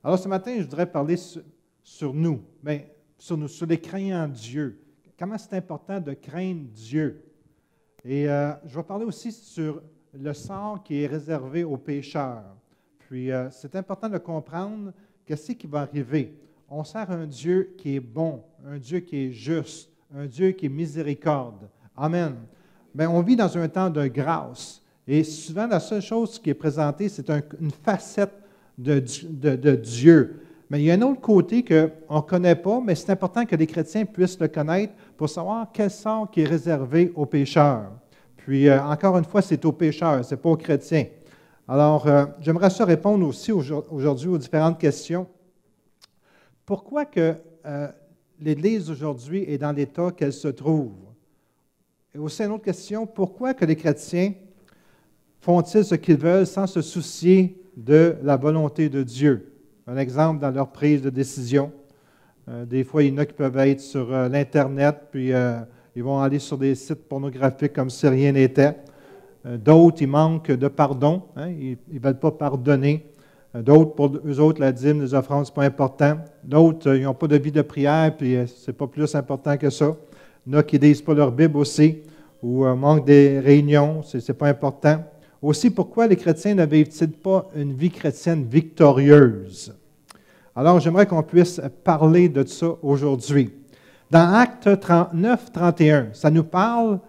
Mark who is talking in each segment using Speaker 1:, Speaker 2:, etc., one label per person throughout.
Speaker 1: Alors ce matin, je voudrais parler sur nous, mais sur nous, sur les croyants en Dieu. Comment c'est important de craindre Dieu. Et je vais parler aussi sur le sort qui est réservé aux pécheurs. Puis c'est important de comprendre qu'est-ce qui va arriver. On sert un Dieu qui est bon, un Dieu qui est juste, un Dieu qui est miséricorde. Amen. Bien, on vit dans un temps de grâce. Et souvent, la seule chose qui est présentée, c'est une facette de Dieu. Mais il y a un autre côté qu'on ne connaît pas, mais c'est important que les chrétiens puissent le connaître pour savoir quel sort qui est réservé aux pécheurs. Puis, encore une fois, c'est aux pécheurs, ce n'est pas aux chrétiens. Alors, j'aimerais ça répondre aussi aujourd'hui aux différentes questions. Pourquoi que l'Église aujourd'hui est dans l'état qu'elle se trouve? Et aussi une autre question, pourquoi que les chrétiens font-ils ce qu'ils veulent sans se soucier de la volonté de Dieu? Un exemple dans leur prise de décision. Des fois, il y en a qui peuvent être sur l'Internet, puis ils vont aller sur des sites pornographiques comme si rien n'était. D'autres, ils manquent de pardon. Hein, ils ne veulent pas pardonner. D'autres, pour eux autres, la dîme, les offrandes, ce n'est pas important. D'autres, ils n'ont pas de vie de prière, puis ce n'est pas plus important que ça. Il y en a qui ne lisent pas leur Bible aussi, ou manquent des réunions, ce n'est pas important. Aussi, pourquoi les chrétiens ne vivent-ils pas une vie chrétienne victorieuse? Alors, j'aimerais qu'on puisse parler de ça aujourd'hui. Dans Actes 9-31, ça nous parle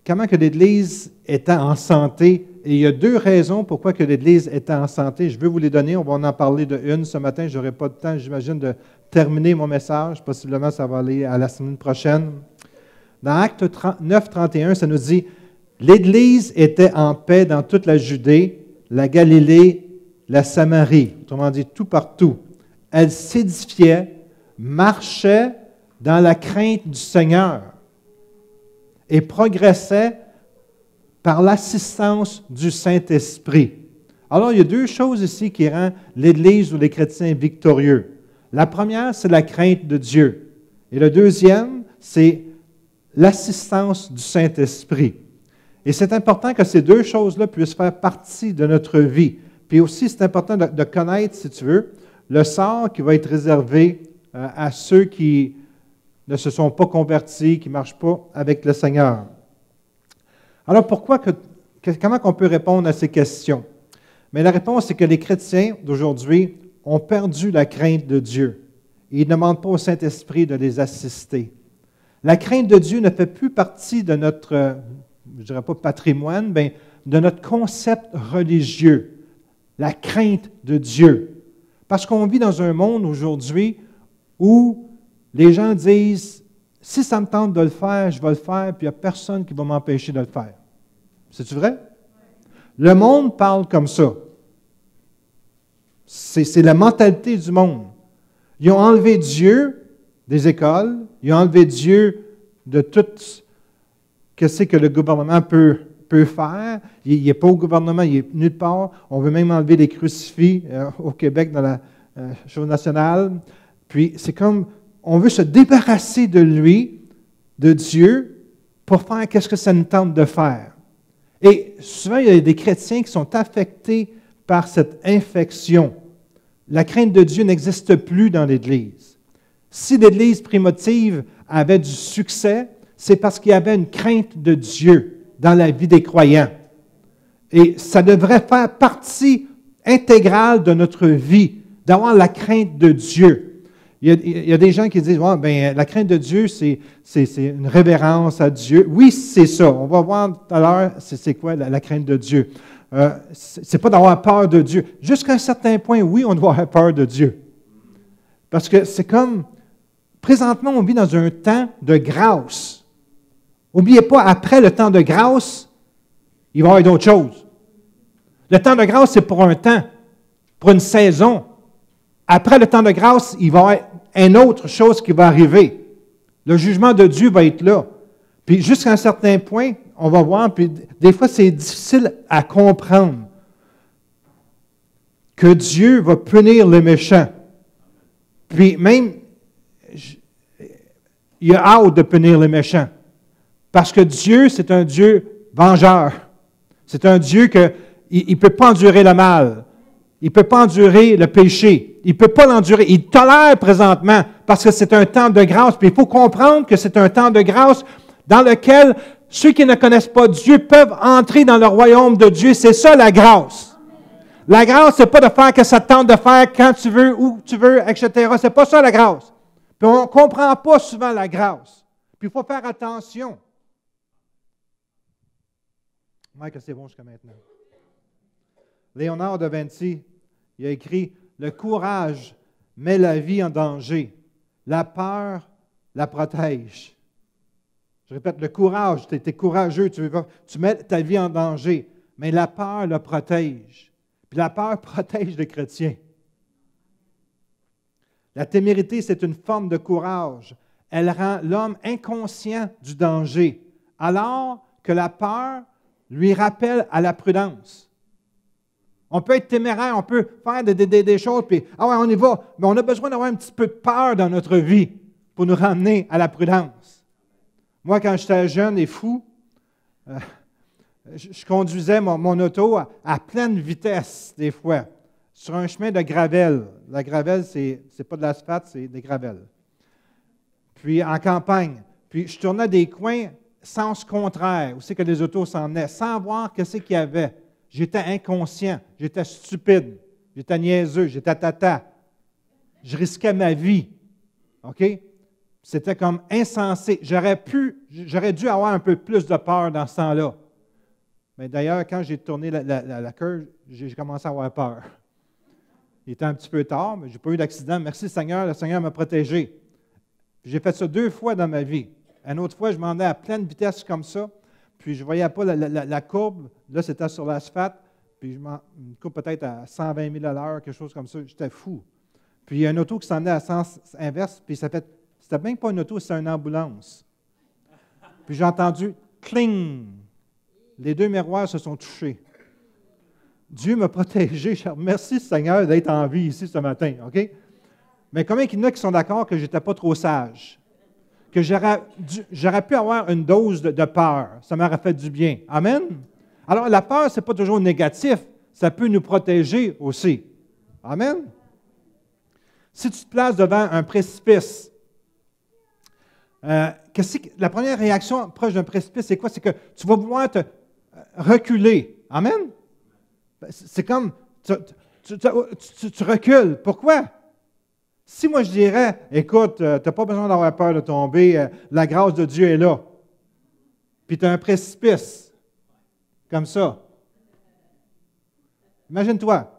Speaker 1: comment que l'Église était en santé. Et il y a deux raisons pourquoi que l'Église était en santé. Je veux vous les donner. On va en parler de une ce matin. Je n'aurai pas de temps, j'imagine, de terminer mon message. Possiblement, ça va aller à la semaine prochaine. Dans Actes 9-31, ça nous dit « L'Église était en paix dans toute la Judée, la Galilée, la Samarie. » Autrement dit, tout partout. Elle s'édifiait, marchait dans la crainte du Seigneur et progressait par l'assistance du Saint-Esprit. Alors, il y a deux choses ici qui rendent l'Église ou les chrétiens victorieux. La première, c'est la crainte de Dieu. Et le deuxième, c'est l'assistance du Saint-Esprit. Et c'est important que ces deux choses-là puissent faire partie de notre vie. Puis aussi, c'est important de connaître, si tu veux, le sort qui va être réservé à ceux qui ne se sont pas convertis, qui ne marchent pas avec le Seigneur. Alors, comment on peut répondre à ces questions? Mais la réponse, c'est que les chrétiens d'aujourd'hui ont perdu la crainte de Dieu. Et ils ne demandent pas au Saint-Esprit de les assister. La crainte de Dieu ne fait plus partie de notre, je ne dirais pas patrimoine, mais de notre concept religieux. La crainte de Dieu. Parce qu'on vit dans un monde aujourd'hui où les gens disent, si ça me tente de le faire, je vais le faire, puis il n'y a personne qui va m'empêcher de le faire. C'est-tu vrai? Le monde parle comme ça. C'est la mentalité du monde. Ils ont enlevé Dieu des écoles, ils ont enlevé Dieu de tout ce que le gouvernement peut faire. Il n'est pas au gouvernement, il est nulle part. On veut même enlever les crucifix au Québec dans la chose nationale. Puis c'est comme, on veut se débarrasser de lui, de Dieu, pour faire qu'est-ce que ça nous tente de faire. Et souvent, il y a des chrétiens qui sont affectés par cette infection. La crainte de Dieu n'existe plus dans l'Église. Si l'Église primitive avait du succès, c'est parce qu'il y avait une crainte de Dieu dans la vie des croyants. Et ça devrait faire partie intégrale de notre vie, d'avoir la crainte de Dieu. Il y a des gens qui disent, ouais, ben, la crainte de Dieu, c'est une révérence à Dieu. Oui, c'est ça. On va voir tout à l'heure, c'est quoi la crainte de Dieu. C'est pas d'avoir peur de Dieu. Jusqu'à un certain point, oui, on doit avoir peur de Dieu. Parce que c'est comme, présentement, on vit dans un temps de grâce. N'oubliez pas, après le temps de grâce, il va y avoir d'autres choses. Le temps de grâce, c'est pour un temps, pour une saison. Après le temps de grâce, il va y avoir une autre chose qui va arriver. Le jugement de Dieu va être là. Puis jusqu'à un certain point, on va voir, puis des fois, c'est difficile à comprendre que Dieu va punir les méchants. Puis même, il a hâte de punir les méchants. Parce que Dieu, c'est un Dieu vengeur. C'est un Dieu qui ne peut pas endurer le mal. Il ne peut pas endurer le péché. il ne peut pas l'endurer. Il tolère présentement parce que c'est un temps de grâce. Puis il faut comprendre que c'est un temps de grâce dans lequel ceux qui ne connaissent pas Dieu peuvent entrer dans le royaume de Dieu. C'est ça la grâce. La grâce, ce n'est pas de faire ce que ça te tente de faire quand tu veux, où tu veux, etc. Ce n'est pas ça la grâce. Puis on ne comprend pas souvent la grâce. Puis il faut faire attention. Mike, c'est bon jusqu'à maintenant. Léonard de Vinci, il a écrit « Le courage met la vie en danger. La peur la protège. » Je répète, le courage, tu es courageux, tu mets ta vie en danger, mais la peur le protège. Puis la peur protège les chrétiens. La témérité, c'est une forme de courage. Elle rend l'homme inconscient du danger, alors que la peur lui rappelle à la prudence. On peut être téméraire, on peut faire des choses, puis ah ouais, on y va, mais on a besoin d'avoir un petit peu de peur dans notre vie pour nous ramener à la prudence. Moi, quand j'étais jeune et fou, je conduisais mon auto à pleine vitesse, des fois, sur un chemin de gravelle. La gravelle, c'est pas de l'asphalte, c'est des gravelles. Puis en campagne. Puis je tournais des coins sens contraire, où c'est que les autos s'en venaient, sans voir ce qu'il y avait. J'étais inconscient, j'étais stupide, j'étais niaiseux, j'étais tata. Je risquais ma vie. OK? C'était comme insensé. J'aurais dû avoir un peu plus de peur dans ce temps-là. Mais d'ailleurs, quand j'ai tourné la queue, j'ai commencé à avoir peur. Il était un petit peu tard, mais je n'ai pas eu d'accident. Merci Seigneur, le Seigneur m'a protégé. J'ai fait ça 2 fois dans ma vie. Une autre fois, je m'en allais à pleine vitesse comme ça, puis je ne voyais pas la courbe. Là, c'était sur l'asphalte, puis une courbe peut-être à 120 000 à l'heure, quelque chose comme ça. J'étais fou. Puis il y a un auto qui s'en allait à sens inverse, puis c'était même pas une auto, c'était une ambulance. Puis j'ai entendu « cling ». Les 2 miroirs se sont touchés. Dieu m'a protégé. Je remercie Seigneur d'être en vie ici ce matin. OK? Mais combien il y en a qui sont d'accord que je n'étais pas trop sage? Que j'aurais pu avoir une dose de peur. Ça m'aurait fait du bien. Amen? Alors, la peur, ce n'est pas toujours négatif. Ça peut nous protéger aussi. Amen? Si tu te places devant un précipice, la première réaction proche d'un précipice, c'est quoi? C'est que tu vas vouloir te reculer. Amen? C'est comme, tu recules. Pourquoi? Si moi je dirais, écoute, tu n'as pas besoin d'avoir peur de tomber, la grâce de Dieu est là. Puis tu as un précipice, comme ça. Imagine-toi.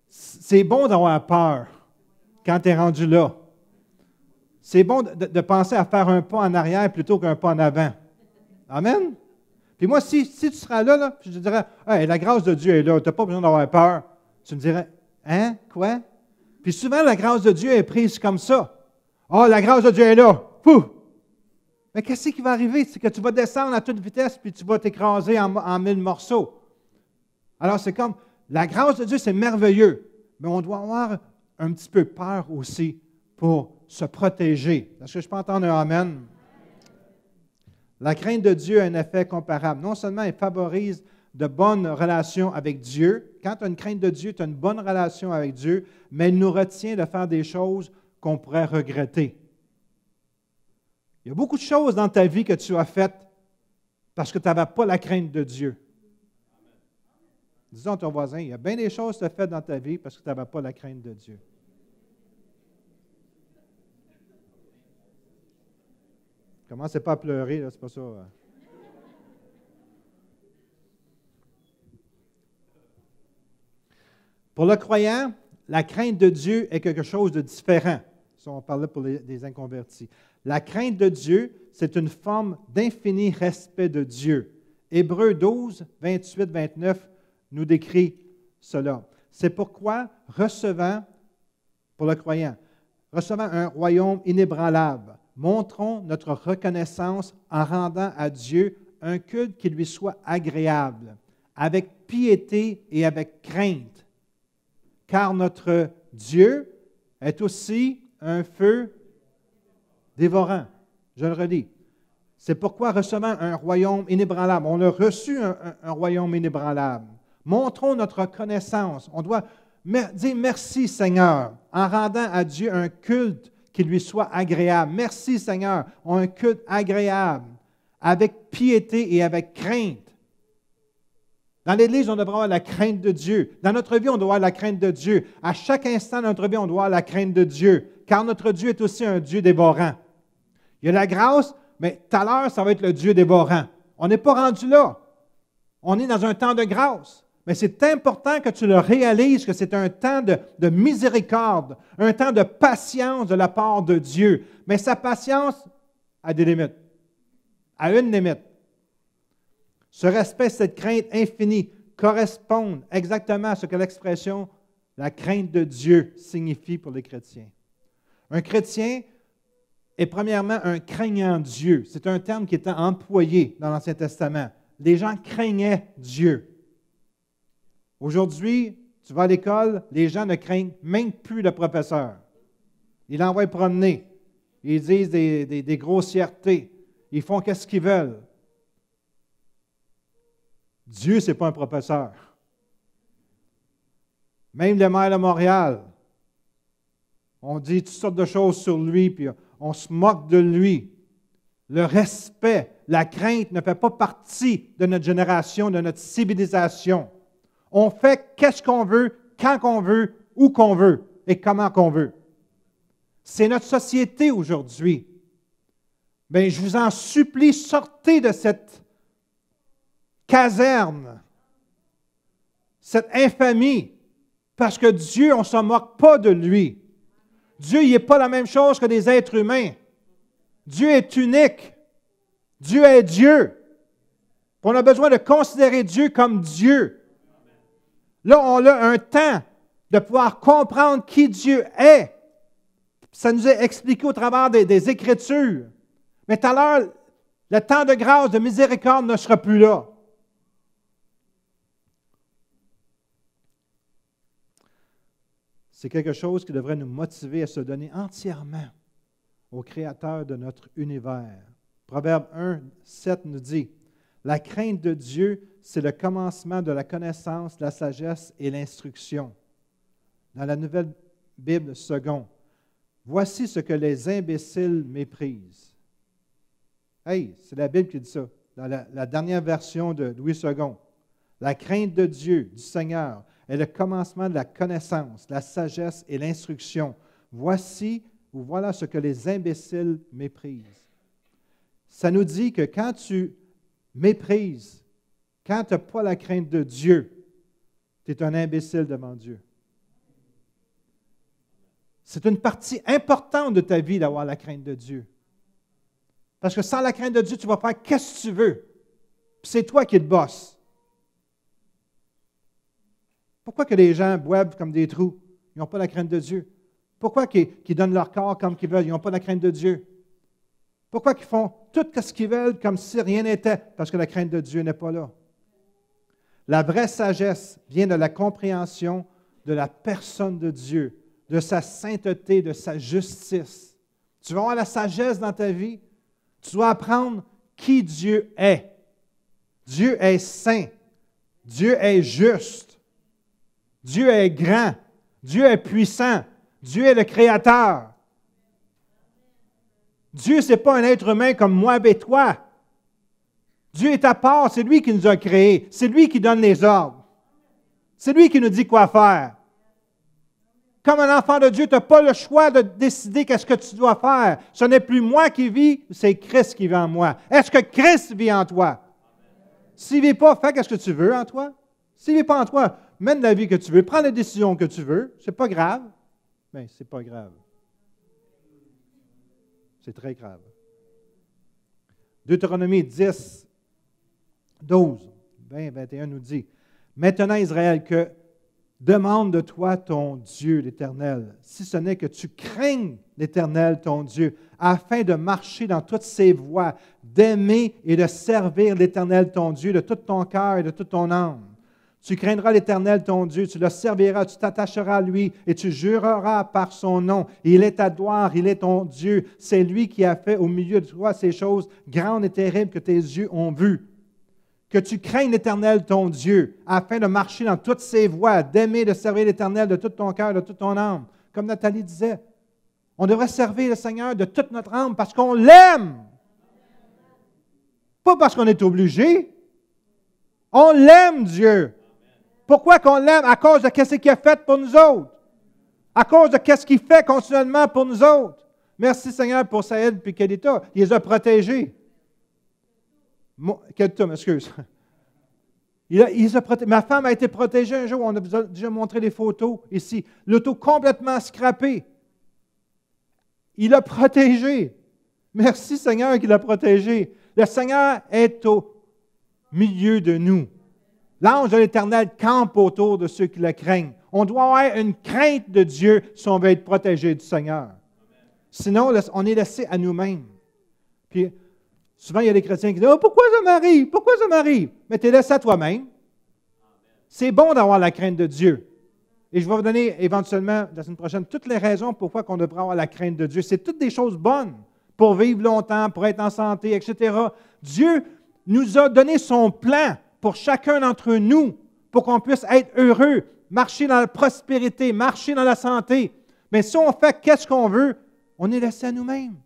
Speaker 1: C'est bon d'avoir peur quand tu es rendu là. C'est bon de penser à faire un pas en arrière plutôt qu'un pas en avant. Amen? Puis moi, si tu seras là, je te dirais, hey, la grâce de Dieu est là, tu n'as pas besoin d'avoir peur. Tu me dirais, hein, quoi? Puis souvent, la grâce de Dieu est prise comme ça. Oh, la grâce de Dieu est là. Pouf! Mais qu'est-ce qui va arriver? C'est que tu vas descendre à toute vitesse puis tu vas t'écraser en 1000 morceaux. Alors, c'est comme, la grâce de Dieu, c'est merveilleux, mais on doit avoir un petit peu peur aussi pour se protéger. Est-ce que je peux entendre un amen? La crainte de Dieu a un effet comparable. Non seulement elle favorise de bonnes relations avec Dieu. Quand tu as une crainte de Dieu, tu as une bonne relation avec Dieu, mais elle nous retient de faire des choses qu'on pourrait regretter. Il y a beaucoup de choses dans ta vie que tu as faites parce que tu n'avais pas la crainte de Dieu. Disons à ton voisin, il y a bien des choses que tu as faites dans ta vie parce que tu n'avais pas la crainte de Dieu. Commencez pas à pleurer, là, c'est pas ça. Pour le croyant, la crainte de Dieu est quelque chose de différent. Ça, on parlait pour les inconvertis. La crainte de Dieu, c'est une forme d'infini respect de Dieu. Hébreux 12, 28, 29 nous décrit cela. C'est pourquoi, pour le croyant, recevant un royaume inébranlable, montrons notre reconnaissance en rendant à Dieu un culte qui lui soit agréable, avec piété et avec crainte. Car notre Dieu est aussi un feu dévorant. Je le redis. C'est pourquoi, recevant un royaume inébranlable, on a reçu un royaume inébranlable. Montrons notre reconnaissance. On doit Dis merci Seigneur, en rendant à Dieu un culte qui lui soit agréable. Merci Seigneur, un culte agréable, avec piété et avec crainte. Dans l'Église, on devrait avoir la crainte de Dieu. Dans notre vie, on doit avoir la crainte de Dieu. À chaque instant de notre vie, on doit avoir la crainte de Dieu, car notre Dieu est aussi un Dieu dévorant. Il y a la grâce, mais tout à l'heure, ça va être le Dieu dévorant. On n'est pas rendu là. On est dans un temps de grâce. Mais c'est important que tu le réalises, que c'est un temps de miséricorde, un temps de patience de la part de Dieu. Mais sa patience a des limites, a une limite. Ce respect, cette crainte infinie correspondent exactement à ce que l'expression « la crainte de Dieu » signifie pour les chrétiens. Un chrétien est premièrement un craignant Dieu. C'est un terme qui était employé dans l'Ancien Testament. Les gens craignaient Dieu. Aujourd'hui, tu vas à l'école, les gens ne craignent même plus le professeur. Ils l'envoient promener. Ils disent des grossièretés. Ils font qu'est-ce qu'ils veulent. Dieu, ce n'est pas un professeur. Même le maire de Montréal, on dit toutes sortes de choses sur lui, puis on se moque de lui. Le respect, la crainte ne fait pas partie de notre génération, de notre civilisation. On fait qu'est-ce qu'on veut, quand qu'on veut, où qu'on veut et comment qu'on veut. C'est notre société aujourd'hui. Bien, je vous en supplie, sortez de cette caserne, cette infamie, parce que Dieu, on ne se moque pas de lui. Dieu, il n'est pas la même chose que des êtres humains. Dieu est unique. Dieu est Dieu. On a besoin de considérer Dieu comme Dieu. Là, on a un temps de pouvoir comprendre qui Dieu est. Ça nous est expliqué au travers des Écritures. Mais tout à l'heure, le temps de grâce, de miséricorde ne sera plus là. C'est quelque chose qui devrait nous motiver à se donner entièrement au Créateur de notre univers. Proverbe 1, 7 nous dit, « La crainte de Dieu, c'est le commencement de la connaissance, la sagesse et l'instruction. » Dans la Nouvelle Bible seconde, « Voici ce que les imbéciles méprisent. » Hey, c'est la Bible qui dit ça, dans la dernière version de Louis II. « La crainte de Dieu, du Seigneur, est le commencement de la connaissance, la sagesse et l'instruction. Voici ou voilà ce que les imbéciles méprisent. » Ça nous dit que quand tu méprises, quand tu n'as pas la crainte de Dieu, tu es un imbécile devant Dieu. C'est une partie importante de ta vie d'avoir la crainte de Dieu. Parce que sans la crainte de Dieu, tu vas faire qu'est-ce que tu veux. Puis c'est toi qui es le boss. Pourquoi que les gens boivent comme des trous? Ils n'ont pas la crainte de Dieu. Pourquoi qu'ils donnent leur corps comme qu'ils veulent? Ils n'ont pas la crainte de Dieu. Pourquoi qu'ils font tout ce qu'ils veulent comme si rien n'était? Parce que la crainte de Dieu n'est pas là. La vraie sagesse vient de la compréhension de la personne de Dieu, de sa sainteté, de sa justice. Tu vas avoir la sagesse dans ta vie. Tu dois apprendre qui Dieu est. Dieu est saint. Dieu est juste. Dieu est grand. Dieu est puissant. Dieu est le Créateur. Dieu, ce n'est pas un être humain comme moi et toi. Dieu est à part, c'est lui qui nous a créés. C'est lui qui donne les ordres. C'est lui qui nous dit quoi faire. Comme un enfant de Dieu, tu n'as pas le choix de décider qu'est-ce que tu dois faire. Ce n'est plus moi qui vis, c'est Christ qui vit en moi. Est-ce que Christ vit en toi? S'il ne vit pas, fais ce que tu veux en toi. S'il ne vit pas en toi, mène la vie que tu veux, prends les décisions que tu veux. Ce n'est pas grave. Mais ce n'est pas grave. C'est très grave. Deutéronomie 10, 12, 20, 21 nous dit, « Maintenant, Israël, que demande de toi ton Dieu, l'Éternel, si ce n'est que tu craignes l'Éternel, ton Dieu, afin de marcher dans toutes ses voies, d'aimer et de servir l'Éternel, ton Dieu, de tout ton cœur et de toute ton âme. Tu craindras l'Éternel, ton Dieu, tu le serviras, tu t'attacheras à lui et tu jureras par son nom. Il est ta gloire, il est ton Dieu. C'est lui qui a fait au milieu de toi ces choses grandes et terribles que tes yeux ont vues. que tu craignes l'Éternel, ton Dieu, afin de marcher dans toutes ses voies, d'aimer, de servir l'Éternel de tout ton cœur, de toute ton âme. Comme Nathalie disait, on devrait servir le Seigneur de toute notre âme parce qu'on l'aime. Pas parce qu'on est obligé. On l'aime, Dieu. Pourquoi qu'on l'aime? À cause de ce qu'il a fait pour nous autres. À cause de ce qu'il fait continuellement pour nous autres. Merci, Seigneur, pour Saïd et Kedita. Il les a protégés. Kedita, m'excuse. Il les a protégés. Ma femme a été protégée un jour. On a déjà montré des photos ici. L'auto complètement scrappée. Il l'a protégé. Merci, Seigneur, qu'il l'a protégé. Le Seigneur est au milieu de nous. L'ange de l'Éternel campe autour de ceux qui le craignent. On doit avoir une crainte de Dieu si on veut être protégé du Seigneur. Sinon, on est laissé à nous-mêmes. Puis, souvent, il y a des chrétiens qui disent « Oh, pourquoi ça m'arrive? Pourquoi ça m'arrive? » Mais tu es laissé à toi-même. C'est bon d'avoir la crainte de Dieu. Et je vais vous donner éventuellement, la semaine prochaine, toutes les raisons pourquoi on devrait avoir la crainte de Dieu. C'est toutes des choses bonnes pour vivre longtemps, pour être en santé, etc. Dieu nous a donné son plan pour chacun d'entre nous, pour qu'on puisse être heureux, marcher dans la prospérité, marcher dans la santé. Mais si on fait qu'est-ce qu'on veut, on est laissé à nous-mêmes.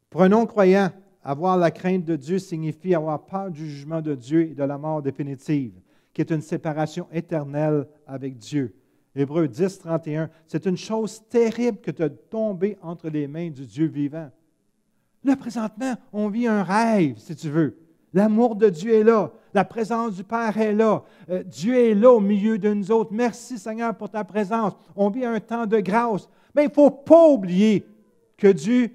Speaker 1: Pour un non-croyant, avoir la crainte de Dieu signifie avoir peur du jugement de Dieu et de la mort définitive, qui est une séparation éternelle avec Dieu. Hébreux 10, 31, c'est une chose terrible que de tomber entre les mains du Dieu vivant. Là, présentement, on vit un rêve, si tu veux. L'amour de Dieu est là. La présence du Père est là. Dieu est là au milieu de nous autres. Merci, Seigneur, pour ta présence. On vit un temps de grâce. Mais il ne faut pas oublier que Dieu,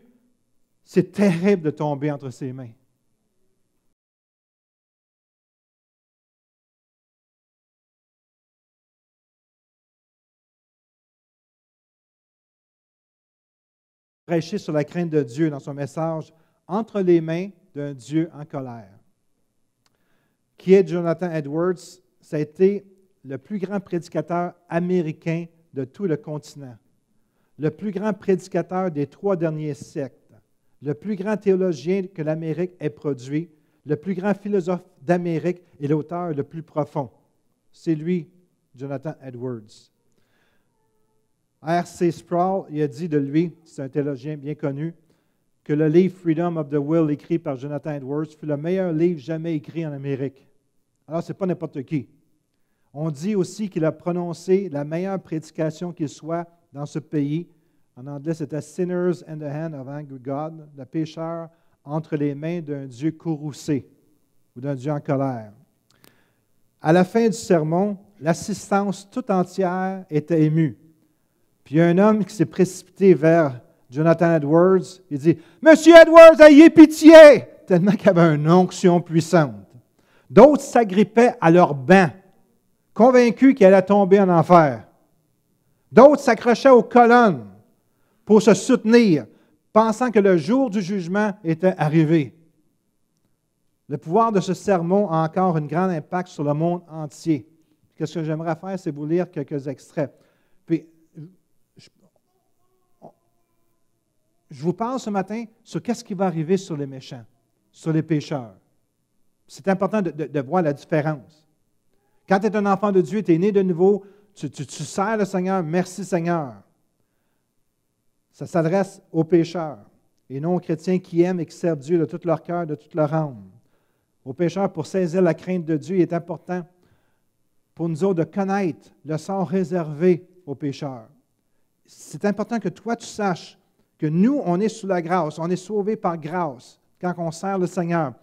Speaker 1: c'est terrible de tomber entre ses mains. Prêcher sur la crainte de Dieu dans son message « Entre les mains d'un Dieu en colère ». Qui est Jonathan Edwards? Ça a été le plus grand prédicateur américain de tout le continent, le plus grand prédicateur des 3 derniers siècles, le plus grand théologien que l'Amérique ait produit, le plus grand philosophe d'Amérique et l'auteur le plus profond. C'est lui, Jonathan Edwards. R.C. Sproul, il a dit de lui, c'est un théologien bien connu, que le livre Freedom of the Will, écrit par Jonathan Edwards, fut le meilleur livre jamais écrit en Amérique. Alors, ce n'est pas n'importe qui. On dit aussi qu'il a prononcé la meilleure prédication qu'il soit dans ce pays. En anglais, c'était « Sinners in the hand of angry God », le pécheur entre les mains d'un Dieu courroucé ou d'un Dieu en colère. À la fin du sermon, l'assistance tout entière était émue. Puis il y a un homme qui s'est précipité vers Jonathan Edwards. Il dit « Monsieur Edwards, ayez pitié! » Tellement qu'il avait une onction puissante. D'autres s'agrippaient à leur banc, convaincus qu'ils allaient tomber en enfer. D'autres s'accrochaient aux colonnes pour se soutenir, pensant que le jour du jugement était arrivé. Le pouvoir de ce sermon a encore un grand impact sur le monde entier. Ce que j'aimerais faire, c'est vous lire quelques extraits. Puis, je vous parle ce matin sur qu'est-ce qui va arriver sur les méchants, sur les pécheurs. C'est important de voir la différence. Quand tu es un enfant de Dieu, tu es né de nouveau, tu sers le Seigneur, merci Seigneur. Ça s'adresse aux pécheurs et non aux chrétiens qui aiment et qui servent Dieu de tout leur cœur, de toute leur âme. Aux pécheurs, pour saisir la crainte de Dieu, il est important pour nous autres de connaître le sort réservé aux pécheurs. C'est important que toi, tu saches que nous, on est sous la grâce, on est sauvés par grâce quand on sert le Seigneur.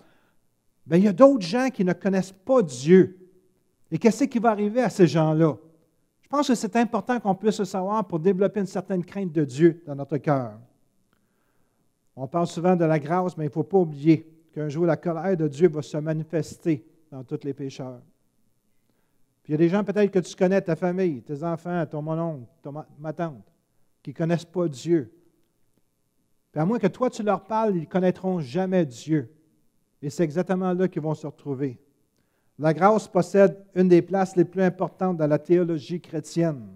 Speaker 1: Bien, il y a d'autres gens qui ne connaissent pas Dieu. Et qu'est-ce qui va arriver à ces gens-là? Je pense que c'est important qu'on puisse le savoir pour développer une certaine crainte de Dieu dans notre cœur. On parle souvent de la grâce, mais il ne faut pas oublier qu'un jour, la colère de Dieu va se manifester dans tous les pécheurs. Puis il y a des gens peut-être que tu connais, ta famille, tes enfants, ton mononcle, ma tante, qui ne connaissent pas Dieu. Puis à moins que toi, tu leur parles, ils ne connaîtront jamais Dieu. Et c'est exactement là qu'ils vont se retrouver. La grâce possède une des places les plus importantes dans la théologie chrétienne.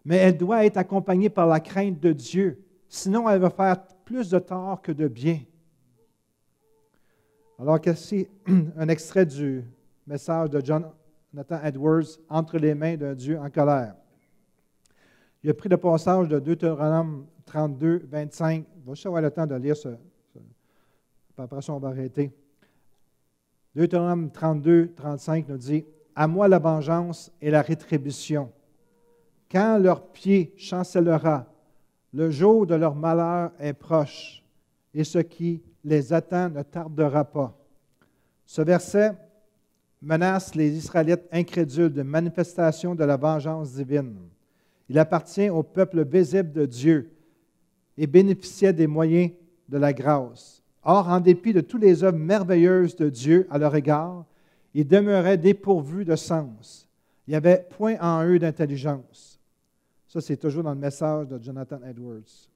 Speaker 1: Mais elle doit être accompagnée par la crainte de Dieu. Sinon, elle va faire plus de tort que de bien. Alors voici un extrait du message de Jonathan Edwards, « Entre les mains d'un Dieu en colère ». Il a pris le passage de Deutéronome 32, 25. Je vais juste avoir le temps de lire ce. Après ça, on va arrêter. Deutéronome 32, 35 nous dit « À moi la vengeance et la rétribution. Quand leur pied chancellera, le jour de leur malheur est proche, et ce qui les attend ne tardera pas. » Ce verset menace les Israélites incrédules de manifestation de la vengeance divine. Il appartient au peuple visible de Dieu et bénéficiait des moyens de la grâce. Or, en dépit de toutes les œuvres merveilleuses de Dieu à leur égard, ils demeuraient dépourvus de sens. Il n'y avait point en eux d'intelligence. Ça, c'est toujours dans le message de Jonathan Edwards.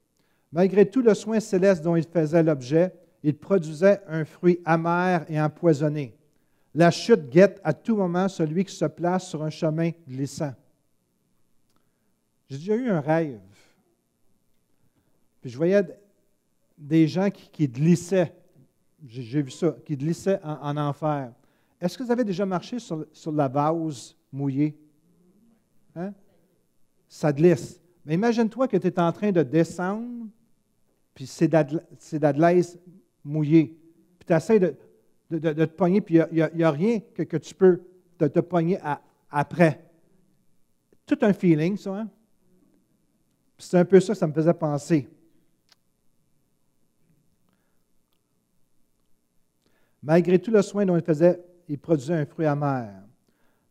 Speaker 1: Malgré tout le soin céleste dont ils faisaient l'objet, ils produisaient un fruit amer et empoisonné. La chute guette à tout moment celui qui se place sur un chemin glissant. J'ai déjà eu un rêve. Puis je voyais des gens qui glissaient. J'ai vu ça, qui glissaient en enfer. Est-ce que vous avez déjà marché sur la vase mouillée? Hein? Ça glisse. Mais imagine-toi que tu es en train de descendre, puis c'est de la glaise mouillée. Puis tu essaies de te pogner, puis il n'y a rien que tu peux te pogner après. Tout un feeling, ça, hein? C'est un peu ça que ça me faisait penser. Malgré tout le soin dont il faisait, il produisait un fruit amer.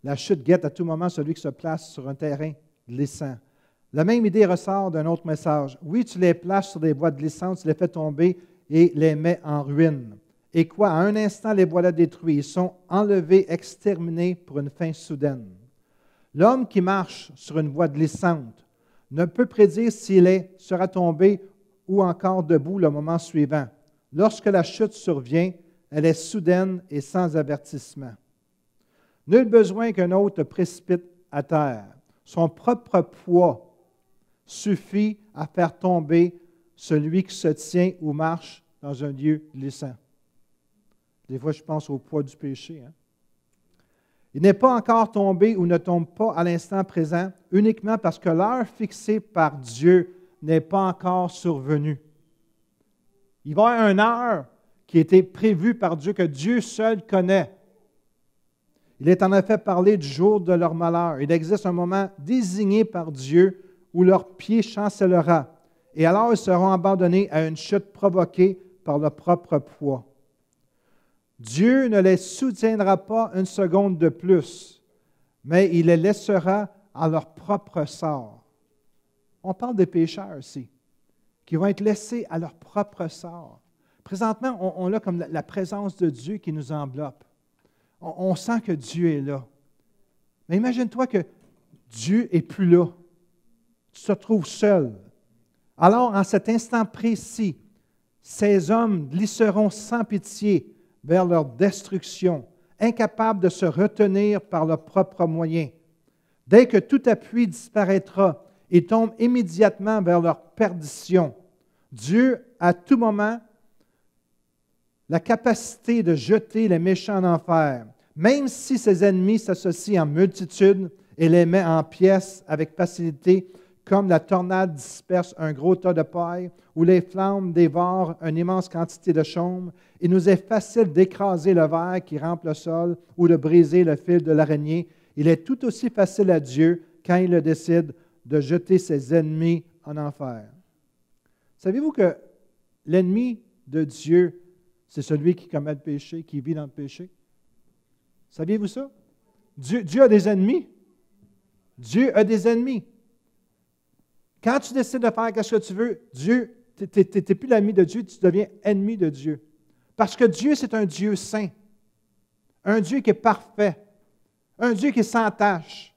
Speaker 1: La chute guette à tout moment celui qui se place sur un terrain glissant. La même idée ressort d'un autre message. Oui, tu les places sur des voies glissantes, tu les fais tomber et les mets en ruine. Et quoi, à un instant, les voilà détruits. Ils sont enlevés, exterminés pour une fin soudaine. L'homme qui marche sur une voie glissante ne peut prédire s'il sera tombé ou encore debout le moment suivant. Lorsque la chute survient, elle est soudaine et sans avertissement. Nul besoin qu'un autre te précipite à terre. Son propre poids suffit à faire tomber celui qui se tient ou marche dans un lieu glissant. Des fois, je pense au poids du péché. Hein? Il n'est pas encore tombé ou ne tombe pas à l'instant présent uniquement parce que l'heure fixée par Dieu n'est pas encore survenue. Il va y avoir une heure qui a été prévue par Dieu, que Dieu seul connaît. Il est en effet parlé du jour de leur malheur. Il existe un moment désigné par Dieu où leur pied chancellera. Et alors ils seront abandonnés à une chute provoquée par leur propre poids. Dieu ne les soutiendra pas une seconde de plus, mais il les laissera à leur propre sort. On parle des pécheurs ici, qui vont être laissés à leur propre sort. Présentement, on a comme la présence de Dieu qui nous enveloppe. On sent que Dieu est là. Mais imagine-toi que Dieu n'est plus là. Tu te trouves seul. Alors, en cet instant précis, ces hommes glisseront sans pitié vers leur destruction, incapables de se retenir par leurs propres moyens. Dès que tout appui disparaîtra, ils tombent immédiatement vers leur perdition. Dieu, à tout moment, la capacité de jeter les méchants en enfer, même si ses ennemis s'associent en multitude et les met en pièces avec facilité, comme la tornade disperse un gros tas de paille ou les flammes dévorent une immense quantité de chaume. Il nous est facile d'écraser le ver qui rampe le sol ou de briser le fil de l'araignée. Il est tout aussi facile à Dieu, quand il le décide, de jeter ses ennemis en enfer. Savez-vous que l'ennemi de Dieu, c'est celui qui commet le péché, qui vit dans le péché? Saviez-vous ça? Dieu a des ennemis. Dieu a des ennemis. Quand tu décides de faire ce que tu veux, Dieu, tu n'es plus l'ami de Dieu, tu deviens ennemi de Dieu. Parce que Dieu, c'est un Dieu saint, un Dieu qui est parfait, un Dieu qui est sans tache.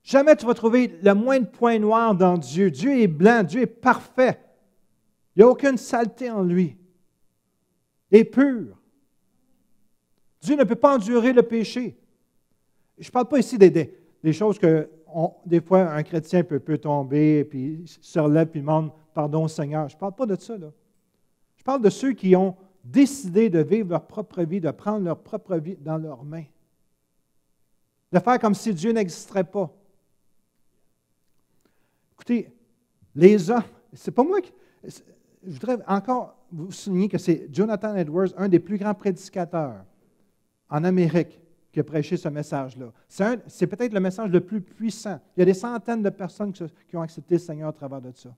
Speaker 1: Jamais tu vas trouver le moindre point noir dans Dieu. Dieu est blanc, Dieu est parfait. Il n'y a aucune saleté en lui. Il est pur. Dieu ne peut pas endurer le péché. Je ne parle pas ici des choses que des fois un chrétien peut tomber, puis se relève, puis demande pardon au Seigneur. Je ne parle pas de ça, là. Je parle de ceux qui ont décidé de vivre leur propre vie, de prendre leur propre vie dans leurs mains. De faire comme si Dieu n'existerait pas. Écoutez, les hommes, c'est pas moi qui... Je voudrais encore vous souligner que c'est Jonathan Edwards, un des plus grands prédicateurs en Amérique, qui a prêché ce message-là. C'est peut-être le message le plus puissant. Il y a des centaines de personnes qui ont accepté le Seigneur à travers de ça.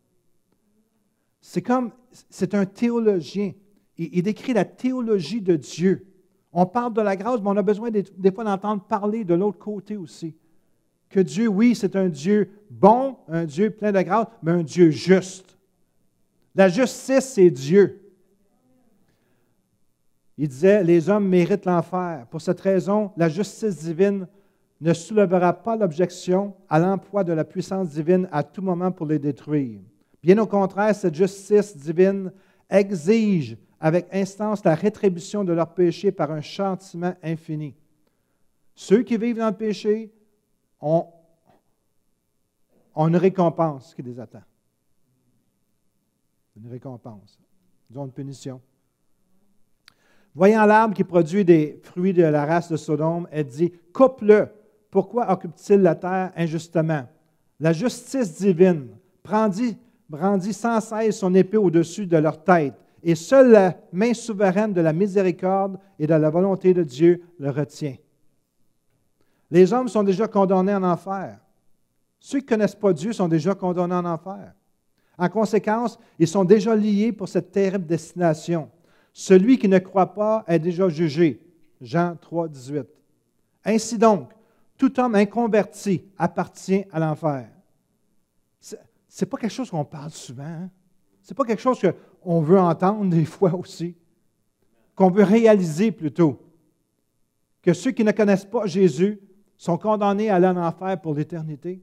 Speaker 1: C'est un théologien. Il décrit la théologie de Dieu. On parle de la grâce, mais on a besoin des fois d'entendre parler de l'autre côté aussi. Que Dieu, oui, c'est un Dieu bon, un Dieu plein de grâce, mais un Dieu juste. La justice, c'est Dieu. Il disait, les hommes méritent l'enfer. Pour cette raison, la justice divine ne soulèvera pas l'objection à l'emploi de la puissance divine à tout moment pour les détruire. Bien au contraire, cette justice divine exige avec instance la rétribution de leurs péchés par un châtiment infini. Ceux qui vivent dans le péché ont une récompense qui les attend. Une récompense. Ils ont une punition. Voyant l'arbre qui produit des fruits de la race de Sodome, elle dit, « Coupe-le, pourquoi occupe-t-il la terre injustement? La justice divine brandit sans cesse son épée au-dessus de leur tête, et seule la main souveraine de la miséricorde et de la volonté de Dieu le retient. » Les hommes sont déjà condamnés en enfer. Ceux qui ne connaissent pas Dieu sont déjà condamnés en enfer. En conséquence, ils sont déjà liés pour cette terrible destination. Celui qui ne croit pas est déjà jugé. Jean 3, 18. Ainsi donc, tout homme inconverti appartient à l'enfer. Ce n'est pas quelque chose qu'on parle souvent. Hein? Ce n'est pas quelque chose qu'on veut entendre des fois aussi. Qu'on veut réaliser plutôt. Que ceux qui ne connaissent pas Jésus sont condamnés à aller en enfer pour l'éternité.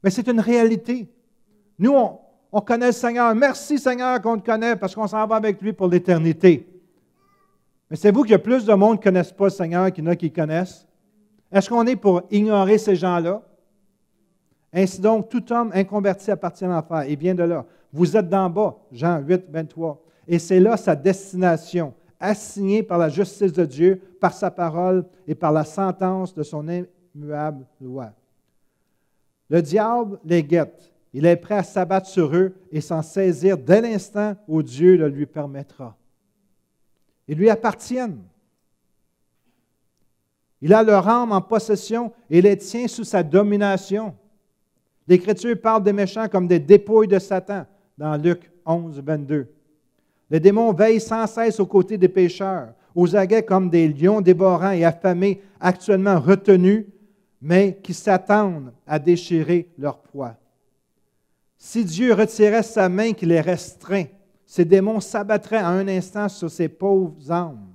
Speaker 1: Mais c'est une réalité. Nous, on connaît le Seigneur. Merci Seigneur qu'on le connaît parce qu'on s'en va avec lui pour l'éternité. Mais c'est vous qu'il y a plus de monde qui ne connaissent pas le Seigneur qu'il y en a qui le connaissent. Est-ce qu'on est pour ignorer ces gens-là? Ainsi donc, tout homme inconverti appartient à l'enfer. Et bien de là. Vous êtes d'en bas, Jean 8, 23. Et c'est là sa destination, assignée par la justice de Dieu, par sa parole et par la sentence de son immuable loi. Le diable les guette. Il est prêt à s'abattre sur eux et s'en saisir dès l'instant où Dieu le lui permettra. Ils lui appartiennent. Il a leur âme en possession et les tient sous sa domination. L'Écriture parle des méchants comme des dépouilles de Satan dans Luc 11, 22. Les démons veillent sans cesse aux côtés des pécheurs, aux aguets comme des lions dévorants et affamés, actuellement retenus, mais qui s'attendent à déchirer leur proie. Si Dieu retirait sa main qui les restreint, ces démons s'abattraient en un instant sur ces pauvres âmes.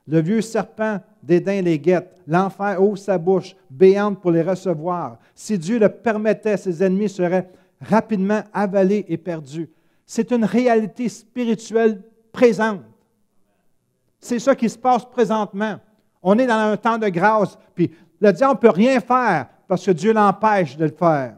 Speaker 1: Le vieux serpent dédain les guette, l'enfer ouvre sa bouche, béante pour les recevoir. Si Dieu le permettait, ses ennemis seraient rapidement avalés et perdus. C'est une réalité spirituelle présente. C'est ça qui se passe présentement. On est dans un temps de grâce, puis le diable ne peut rien faire parce que Dieu l'empêche de le faire.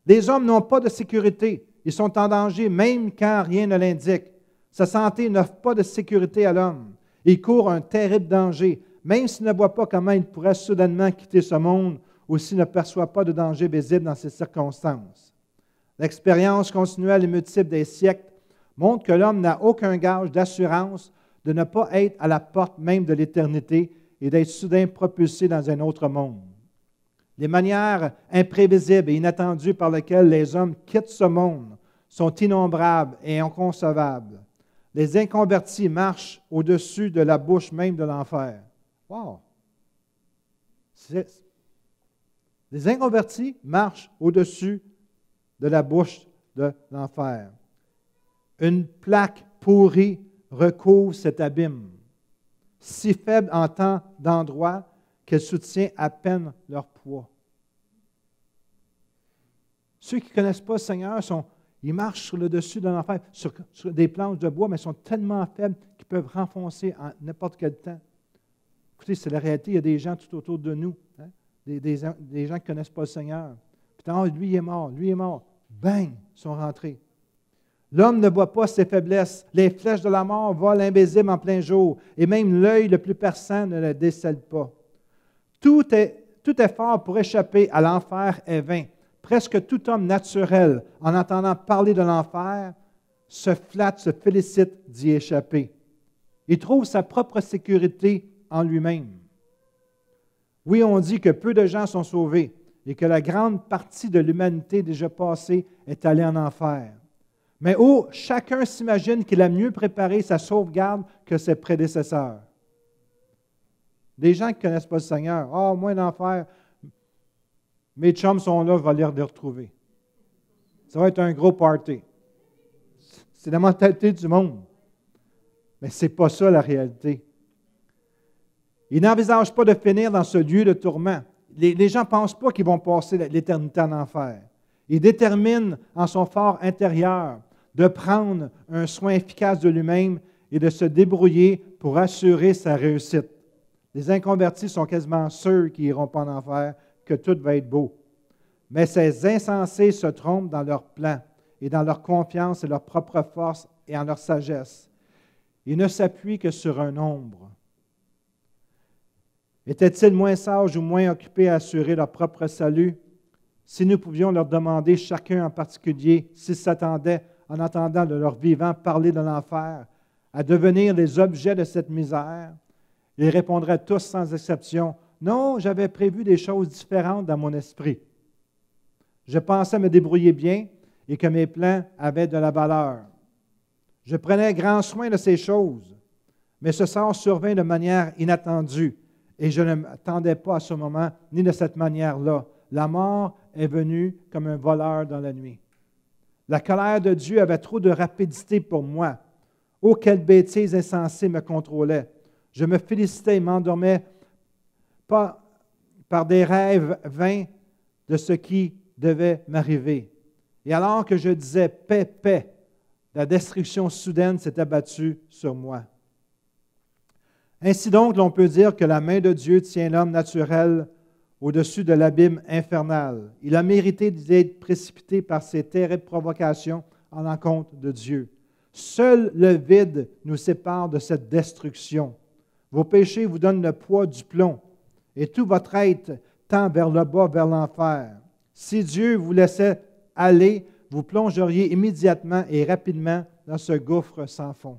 Speaker 1: Les hommes n'ont pas de sécurité. Ils sont en danger même quand rien ne l'indique. Sa santé n'offre pas de sécurité à l'homme. Il court un terrible danger, même s'il ne voit pas comment il pourrait soudainement quitter ce monde ou s'il ne perçoit pas de danger visible dans ces circonstances. L'expérience continuelle et multiple des siècles montre que l'homme n'a aucun gage d'assurance de ne pas être à la porte même de l'éternité et d'être soudain propulsé dans un autre monde. Les manières imprévisibles et inattendues par lesquelles les hommes quittent ce monde sont innombrables et inconcevables. Les inconvertis marchent au-dessus de la bouche même de l'enfer. Wow! Les inconvertis marchent au-dessus de la bouche de l'enfer. Une plaque pourrie recouvre cet abîme, si faible en tant d'endroit qu'elle soutient à peine leur poids. Ceux qui ne connaissent pas le Seigneur, ils marchent sur le dessus de l'enfer, sur des planches de bois, mais sont tellement faibles qu'ils peuvent renfoncer en n'importe quel temps. Écoutez, c'est la réalité, il y a des gens tout autour de nous, hein? des gens qui ne connaissent pas le Seigneur. Puis, lui, il est mort, lui, il est mort. Bang, ils sont rentrés. L'homme ne voit pas ses faiblesses. Les flèches de la mort volent invisibles en plein jour, et même l'œil le plus perçant ne les décèle pas. Tout effort pour échapper à l'enfer est vain. Presque tout homme naturel, en entendant parler de l'enfer, se flatte, se félicite d'y échapper. Il trouve sa propre sécurité en lui-même. Oui, on dit que peu de gens sont sauvés et que la grande partie de l'humanité déjà passée est allée en enfer. Mais chacun s'imagine qu'il a mieux préparé sa sauvegarde que ses prédécesseurs. Des gens qui ne connaissent pas le Seigneur, « Ah, moi, l'enfer, mes chums sont là, je vais les retrouver. » Ça va être un gros party. C'est la mentalité du monde. Mais ce n'est pas ça la réalité. Ils n'envisagent pas de finir dans ce lieu de tourment. Les gens ne pensent pas qu'ils vont passer l'éternité en enfer. Ils déterminent en son fort intérieur de prendre un soin efficace de lui-même et de se débrouiller pour assurer sa réussite. Les inconvertis sont quasiment sûrs qu'ils n'iront pas en enfer, que tout va être beau. Mais ces insensés se trompent dans leur plan et dans leur confiance et leur propre force et en leur sagesse. Ils ne s'appuient que sur un nombre. Étaient-ils moins sages ou moins occupés à assurer leur propre salut? Si nous pouvions leur demander, chacun en particulier, s'ils s'attendaient, en entendant de leur vivant parler de l'enfer, à devenir les objets de cette misère, ils répondraient tous sans exception, « Non, j'avais prévu des choses différentes dans mon esprit. Je pensais me débrouiller bien et que mes plans avaient de la valeur. Je prenais grand soin de ces choses, mais ce sort survint de manière inattendue et je ne m'attendais pas à ce moment ni de cette manière-là. La mort est venue comme un voleur dans la nuit. La colère de Dieu avait trop de rapidité pour moi. Oh, quelle bêtise insensée me contrôlait! Je me félicitais et m'endormais pas par des rêves vains de ce qui devait m'arriver. Et alors que je disais « paix, paix », la destruction soudaine s'est abattue sur moi. Ainsi donc, l'on peut dire que la main de Dieu tient l'homme naturel au-dessus de l'abîme infernal. Il a mérité d'être précipité par ses terribles provocations en l'encontre de Dieu. Seul le vide nous sépare de cette destruction. Vos péchés vous donnent le poids du plomb et tout votre être tend vers le bas, vers l'enfer. Si Dieu vous laissait aller, vous plongeriez immédiatement et rapidement dans ce gouffre sans fond.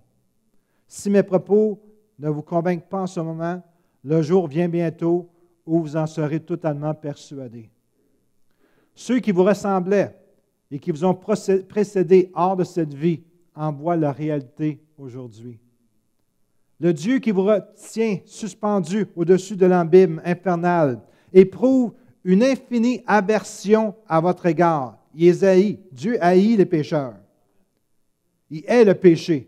Speaker 1: Si mes propos ne vous convainquent pas en ce moment, le jour vient bientôt où vous en serez totalement persuadés. Ceux qui vous ressemblaient et qui vous ont précédé hors de cette vie en voient la réalité aujourd'hui. Le Dieu qui vous retient suspendu au-dessus de l'abîme infernal éprouve une infinie aversion à votre égard. Il les haït. Dieu haït les pécheurs. Il hait le péché.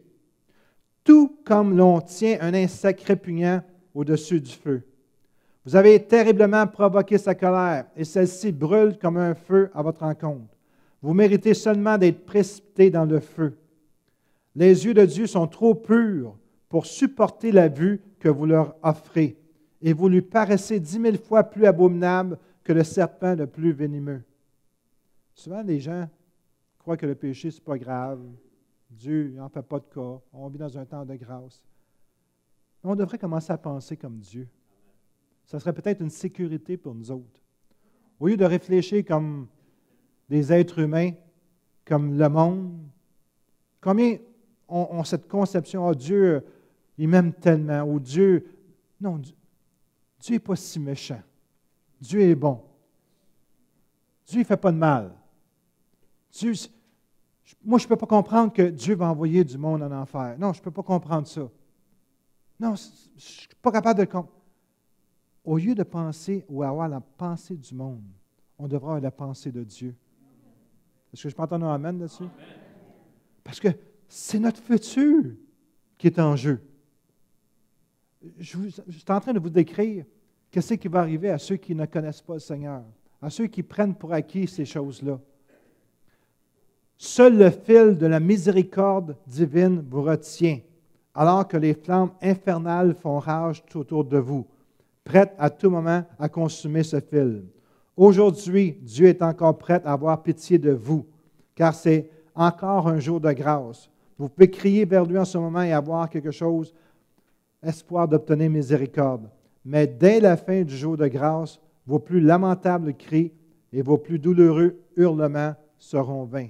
Speaker 1: Tout comme l'on tient un insecte répugnant au-dessus du feu. Vous avez terriblement provoqué sa colère et celle-ci brûle comme un feu à votre encontre. Vous méritez seulement d'être précipité dans le feu. Les yeux de Dieu sont trop purs pour supporter la vue que vous leur offrez et vous lui paraissez 10 000 fois plus abominable que le serpent le plus venimeux. Souvent, les gens croient que le péché, ce n'est pas grave. Dieu n'en fait pas de cas. On vit dans un temps de grâce. On devrait commencer à penser comme Dieu. Ça serait peut-être une sécurité pour nous autres. Au lieu de réfléchir comme des êtres humains, comme le monde, combien ont cette conception, oh, Dieu, il m'aime tellement, ou Dieu, non, Dieu n'est pas si méchant. Dieu est bon. Dieu ne fait pas de mal. Moi, je ne peux pas comprendre que Dieu va envoyer du monde en enfer. Non, je ne peux pas comprendre ça. Non, je ne suis pas capable de le comprendre. Au lieu de penser ou avoir la pensée du monde, on devrait avoir la pensée de Dieu. Est-ce que je peux entendre un amen là-dessus? Parce que c'est notre futur qui est en jeu. Je suis en train de vous décrire qu'est-ce qui va arriver à ceux qui ne connaissent pas le Seigneur, à ceux qui prennent pour acquis ces choses-là. Seul le fil de la miséricorde divine vous retient, alors que les flammes infernales font rage tout autour de vous, prêtes à tout moment à consumer ce fil. Aujourd'hui, Dieu est encore prêt à avoir pitié de vous, car c'est encore un jour de grâce. Vous pouvez crier vers lui en ce moment et avoir quelque chose, espoir d'obtenir miséricorde. Mais dès la fin du jour de grâce, vos plus lamentables cris et vos plus douloureux hurlements seront vains.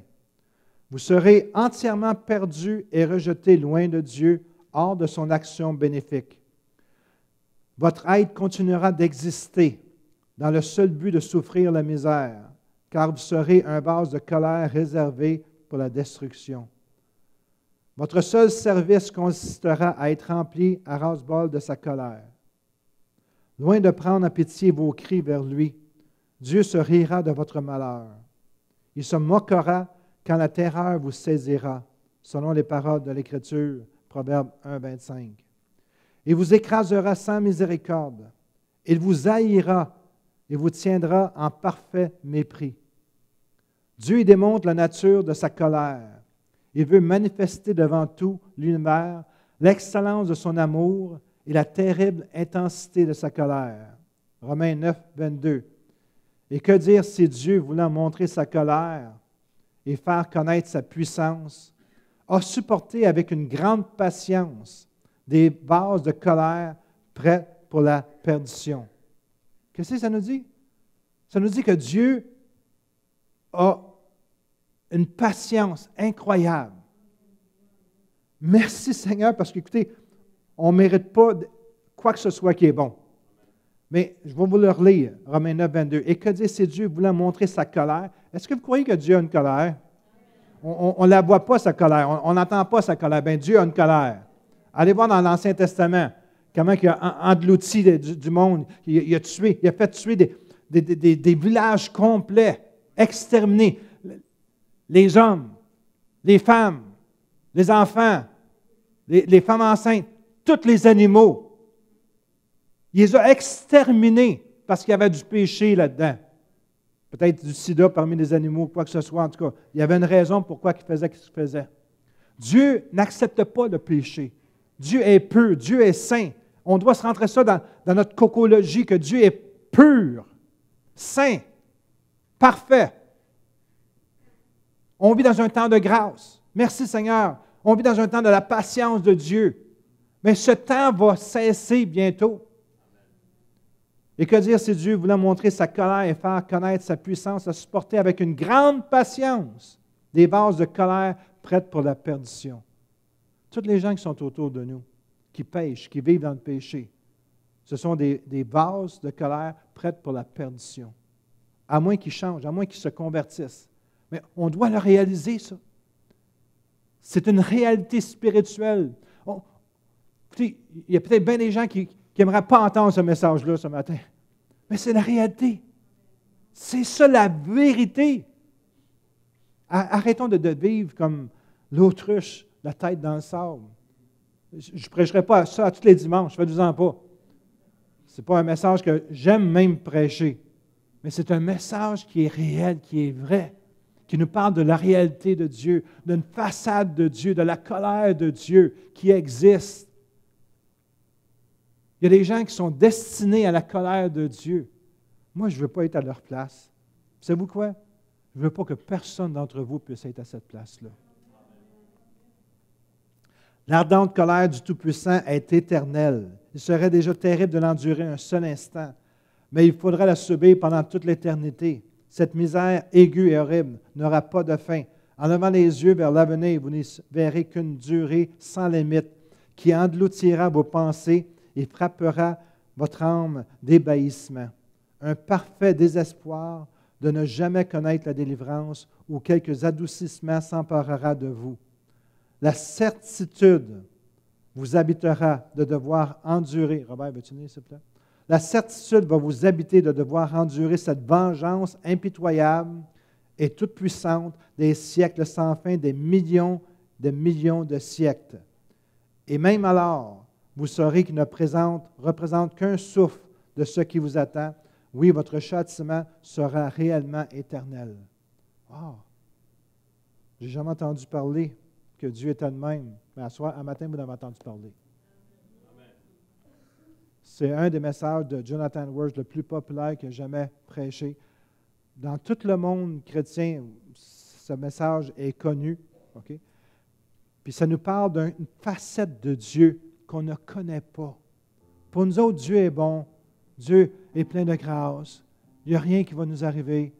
Speaker 1: Vous serez entièrement perdus et rejetés loin de Dieu, hors de son action bénéfique. Votre être continuera d'exister dans le seul but de souffrir la misère, car vous serez un vase de colère réservé pour la destruction. Votre seul service consistera à être rempli à ras-bol de sa colère. Loin de prendre en pitié vos cris vers lui, Dieu se rira de votre malheur. Il se moquera quand la terreur vous saisira, selon les paroles de l'Écriture, Proverbe 1, 25. Il vous écrasera sans miséricorde. Il vous haïra et vous tiendra en parfait mépris. Dieu y démontre la nature de sa colère. Il veut manifester devant tout l'univers l'excellence de son amour et la terrible intensité de sa colère. Romains 9, 22. Et que dire si Dieu, voulant montrer sa colère et faire connaître sa puissance, a supporté avec une grande patience des vases de colère prêts pour la perdition. Qu'est-ce que ça nous dit? Ça nous dit que Dieu a une patience incroyable. Merci Seigneur, parce qu'écoutez, on ne mérite pas quoi que ce soit qui est bon. Mais je vais vous le relire, Romains 9, 22. Et que dit si Dieu voulant montrer sa colère? Est-ce que vous croyez que Dieu a une colère? On ne la voit pas, sa colère. On n'entend pas sa colère. Bien, Dieu a une colère. Allez voir dans l'Ancien Testament comment il a englouti du monde. Il a fait tuer des villages complets, exterminés. Les hommes, les femmes, les enfants, les femmes enceintes, tous les animaux. Il les a exterminés parce qu'il y avait du péché là-dedans. Peut-être du sida parmi les animaux, quoi que ce soit. En tout cas, il y avait une raison pourquoi il faisait ce qu'il faisait. Dieu n'accepte pas le péché. Dieu est pur, Dieu est saint. On doit se rentrer ça dans notre cocologie, que Dieu est pur, saint, parfait. On vit dans un temps de grâce. Merci Seigneur. On vit dans un temps de la patience de Dieu. Mais ce temps va cesser bientôt. Et que dire si Dieu voulant montrer sa colère et faire connaître sa puissance, a supporté avec une grande patience des vases de colère prêtes pour la perdition. Tous les gens qui sont autour de nous, qui pêchent, qui vivent dans le péché, ce sont des vases de colère prêtes pour la perdition. À moins qu'ils changent, à moins qu'ils se convertissent. Mais on doit le réaliser, ça. C'est une réalité spirituelle. Il y a peut-être bien des gens qui n'aimeraient pas entendre ce message-là ce matin. Mais c'est la réalité. C'est ça la vérité. Arrêtons de vivre comme l'autruche, la tête dans le sable. Je ne prêcherai pas ça à tous les dimanches, faites-vous-en pas. Ce n'est pas un message que j'aime même prêcher. Mais c'est un message qui est réel, qui est vrai, qui nous parle de la réalité de Dieu, d'une façade de Dieu, de la colère de Dieu qui existe. Il y a des gens qui sont destinés à la colère de Dieu. Moi, je ne veux pas être à leur place. Savez-vous quoi? Je ne veux pas que personne d'entre vous puisse être à cette place-là. L'ardente colère du Tout-Puissant est éternelle. Il serait déjà terrible de l'endurer un seul instant, mais il faudra la subir pendant toute l'éternité. Cette misère aiguë et horrible n'aura pas de fin. En levant les yeux vers l'avenir, vous n'y verrez qu'une durée sans limite qui engloutira vos pensées et frappera votre âme d'ébahissement. Un parfait désespoir de ne jamais connaître la délivrance ou quelques adoucissements s'emparera de vous. La certitude vous habitera de devoir endurer. Robert, veux-tu venir, s'il te plaît? La certitude va vous habiter de devoir endurer cette vengeance impitoyable et toute puissante des siècles sans fin, des millions de siècles. Et même alors, vous saurez qu'il ne représente qu'un souffle de ce qui vous attend. Oui, votre châtiment sera réellement éternel. Ah! J'ai jamais entendu parler que Dieu était de même. Mais à matin, vous en avez entendu parler. C'est un des messages de Jonathan Edwards le plus populaire que j'ai jamais prêché. Dans tout le monde chrétien, ce message est connu. OK? Puis ça nous parle d'une facette de Dieu qu'on ne connaît pas. Pour nous autres, Dieu est bon. Dieu est plein de grâce. Il n'y a rien qui va nous arriver.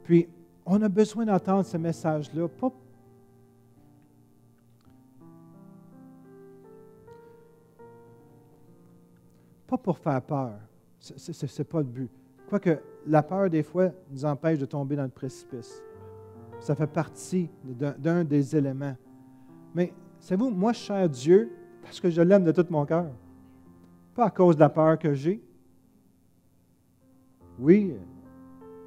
Speaker 1: Puis, on a besoin d'entendre ce message-là, pas pour faire peur. Ce n'est pas le but. Quoique la peur, des fois, nous empêche de tomber dans le précipice. Ça fait partie d'un des éléments. Mais, savez-vous, moi, je sers Dieu parce que je l'aime de tout mon cœur. Pas à cause de la peur que j'ai. Oui,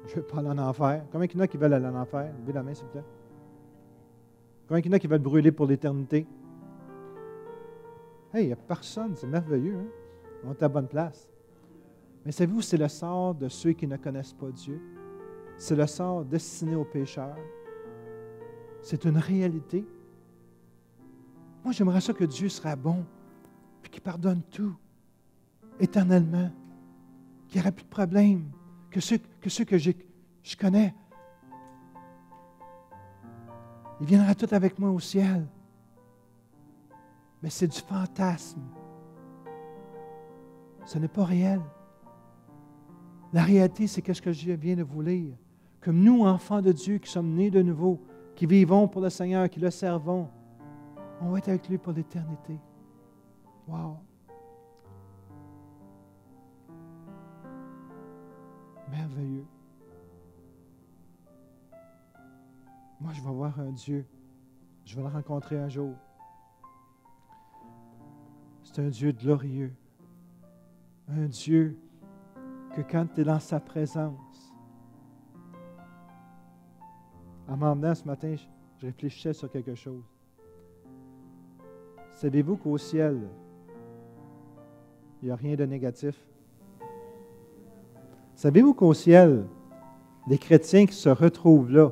Speaker 1: je ne veux pas aller en enfer. Combien il y en a qui veulent aller en enfer? Levez la main, s'il vous plaît. Combien il y en a qui veulent brûler pour l'éternité? Hey, il n'y a personne, c'est merveilleux. Hein? On est à la bonne place. Mais savez-vous, c'est le sort de ceux qui ne connaissent pas Dieu. C'est le sort destiné aux pécheurs. C'est une réalité. Moi, j'aimerais ça que Dieu sera bon, puis qu'il pardonne tout, éternellement, qu'il n'y aura plus de problème, que ceux que je connais, ils viendront tous avec moi au ciel. Mais c'est du fantasme. Ce n'est pas réel. La réalité, c'est ce que je viens de vous lire. Comme nous, enfants de Dieu, qui sommes nés de nouveau, qui vivons pour le Seigneur, qui le servons, on va être avec lui pour l'éternité. Wow! Merveilleux. Moi, je vais voir un Dieu. Je vais le rencontrer un jour. C'est un Dieu glorieux. Un Dieu que quand tu es dans sa présence, en m'en venant ce matin, je réfléchissais sur quelque chose. Savez-vous qu'au ciel, il n'y a rien de négatif? Savez-vous qu'au ciel, les chrétiens qui se retrouvent là,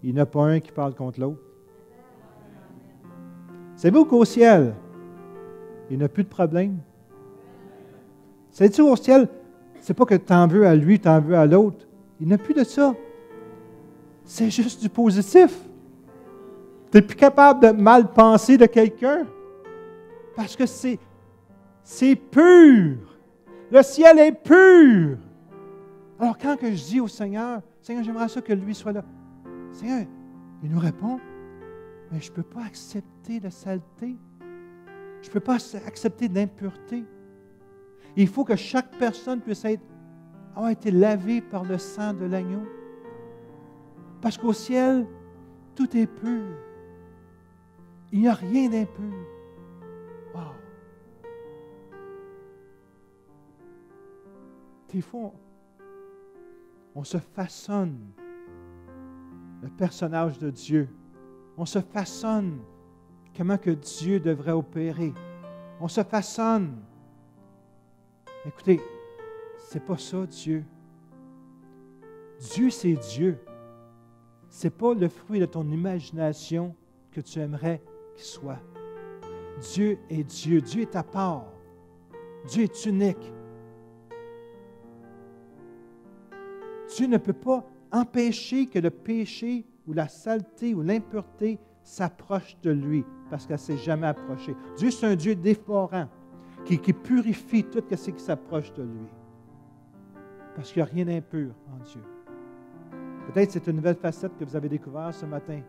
Speaker 1: il n'y en a pas un qui parle contre l'autre? Savez-vous qu'au ciel, il n'y a plus de problème? Savez-vous au ciel, c'est pas que tu en veux à lui, tu en veux à l'autre. Il n'y a plus de ça. C'est juste du positif. Tu n'es plus capable de mal penser de quelqu'un parce que c'est pur. Le ciel est pur. Alors quand que je dis au Seigneur, Seigneur, j'aimerais ça que lui soit là. Seigneur, il nous répond, mais je ne peux pas accepter la saleté. Je ne peux pas accepter l'impureté. Il faut que chaque personne puisse avoir été lavée par le sang de l'agneau. Parce qu'au ciel, tout est pur. Il n'y a rien d'impur. Wow! Des fois, on se façonne le personnage de Dieu. On se façonne comment que Dieu devrait opérer. On se façonne. Écoutez, c'est pas ça, Dieu. Dieu, c'est Dieu. Ce n'est pas le fruit de ton imagination que tu aimerais qu'il soit. Dieu est Dieu. Dieu est à part. Dieu est unique. Dieu ne peut pas empêcher que le péché ou la saleté ou l'impureté s'approche de lui parce qu'elle ne s'est jamais approchée. Dieu, c'est un Dieu dévorant qui purifie tout ce qui s'approche de lui. Parce qu'il n'y a rien d'impur en Dieu. Peut-être c'est une nouvelle facette que vous avez découverte ce matin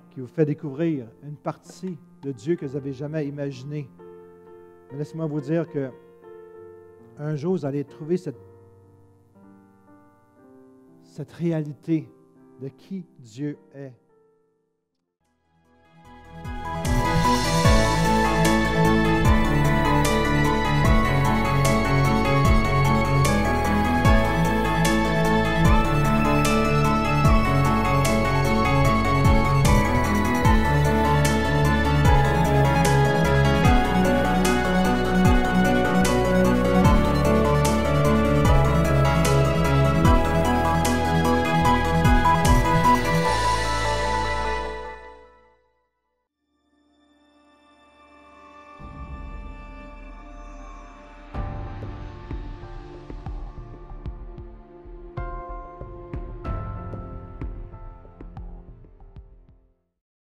Speaker 1: qui vous fait découvrir une partie de Dieu que vous n'avez jamais imaginée. Mais laissez-moi vous dire que un jour, vous allez trouver cette réalité de qui Dieu est.